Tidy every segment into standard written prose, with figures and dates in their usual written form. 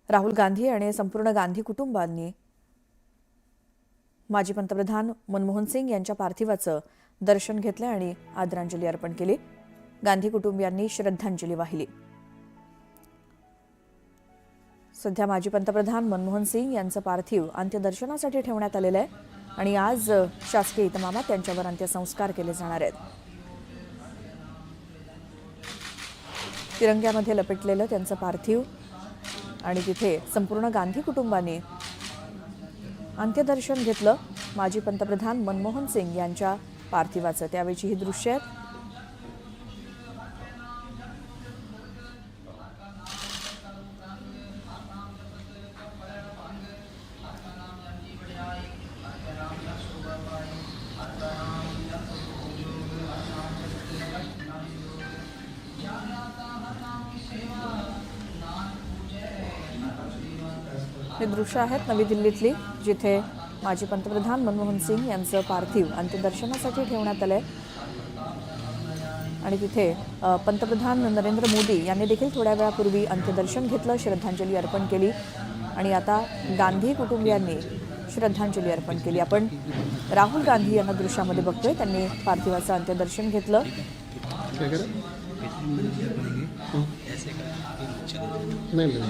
राहुल गांधी आणि संपूर्ण गांधी कुटुंबांनी माजी पंतप्रधान मनमोहन सिंग यांच्या पार्थिवाचं दर्शन घेतलं आणि आदरांजली अर्पण केली। गांधी कुटुंबियांनी श्रद्धांजली वाहिली। सध्या माजी पंतप्रधान मनमोहन सिंग यांचं पार्थिव अंत्यदर्शनासाठी ठेवण्यात आलेलं आहे आणि आज शासकीय इतमामात त्यांच्यावर अंत्यसंस्कार केले जाणार आहेत। तिरंग्यामध्ये लपेटलेलं त्यांचं पार्थिव आणि तिथे संपूर्ण गांधी कुटुंबाने अंत्यदर्शन घेतलं माजी पंतप्रधान मनमोहन सिंग यांच्या पार्थिवाचं। त्यावेळची ही दृश्य आहेत। हे दृश्य आहेत नवी दिल्लीतली, जिथे माजी पंतप्रधान मनमोहन सिंग यांचं पार्थिव अंत्यदर्शनासाठी ठेवण्यात आलंय आणि तिथे पंतप्रधान नरेंद्र मोदी यांनी देखील थोड्या वेळापूर्वी अंत्यदर्शन घेतलं, श्रद्धांजली अर्पण केली आणि आता गांधी कुटुंबियांनी श्रद्धांजली अर्पण केली। आपण राहुल गांधी यांना दृश्यामध्ये बघतोय, त्यांनी पार्थिवाचं अंत्यदर्शन घेतलं। नहीं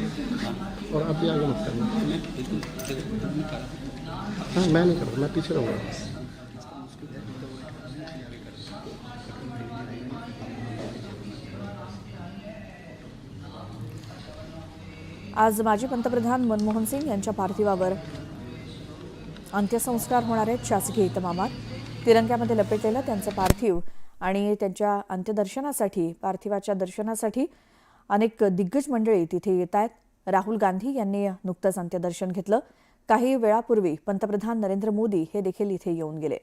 और आप भी आगे मत करना। हाँ मैं नहीं करूँगा, मैं पीछे रहूँगा। आज माजी पंतप्रधान मनमोहन सिंग यांच्या पार्थिवावर अंत्यसंस्कार होणार आहेत शासकीय इतमामात। तिरंग्यामध्ये लपेटलेलं त्यांचं पार्थिव आणि त्यांच्या अंत्यदर्शनासाठी, पार्थिवाच्या दर्शनासाठी अनेक दिग्गज मंडळी तिथे येत आहेत। राहुल गांधी यांनी नुकतंच अंत्यदर्शन घेतलं। काही वेळापूर्वी पंतप्रधान नरेंद्र मोदी हे देखील इथे येऊन गेले।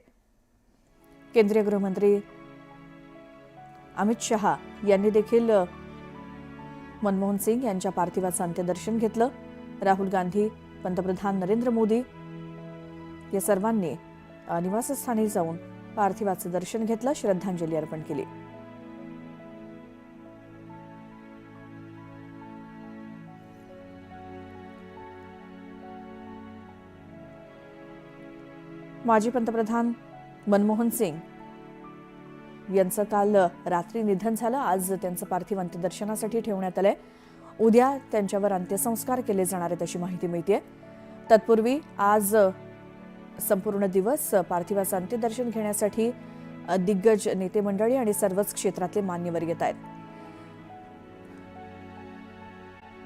केंद्रीय गृहमंत्री अमित शहा यांनी देखील मनमोहन सिंग यांच्या पार्थिवाचं अंत्यदर्शन घेतलं। राहुल गांधी, पंतप्रधान नरेंद्र मोदी या सर्वांनी निवासस्थानी जाऊन पार्थिवाचं दर्शन घेतलं, श्रद्धांजली अर्पण केली। माजी पंतप्रधान मनमोहन सिंग यांचं काल रात्री निधन झालं। आज त्यांचं पार्थिव अंत्यदर्शनासाठी ठेवण्यात आलंय। उद्या त्यांच्यावर अंत्यसंस्कार केले जाणार आहेत अशी माहिती मिळते। तत्पूर्वी आज संपूर्ण दिवस पार्थिवाचं अंत्यदर्शन घेण्यासाठी दिग्गज नेते मंडळी आणि सर्वच क्षेत्रातले मान्यवर येत आहेत।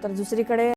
तर दुसरीकडे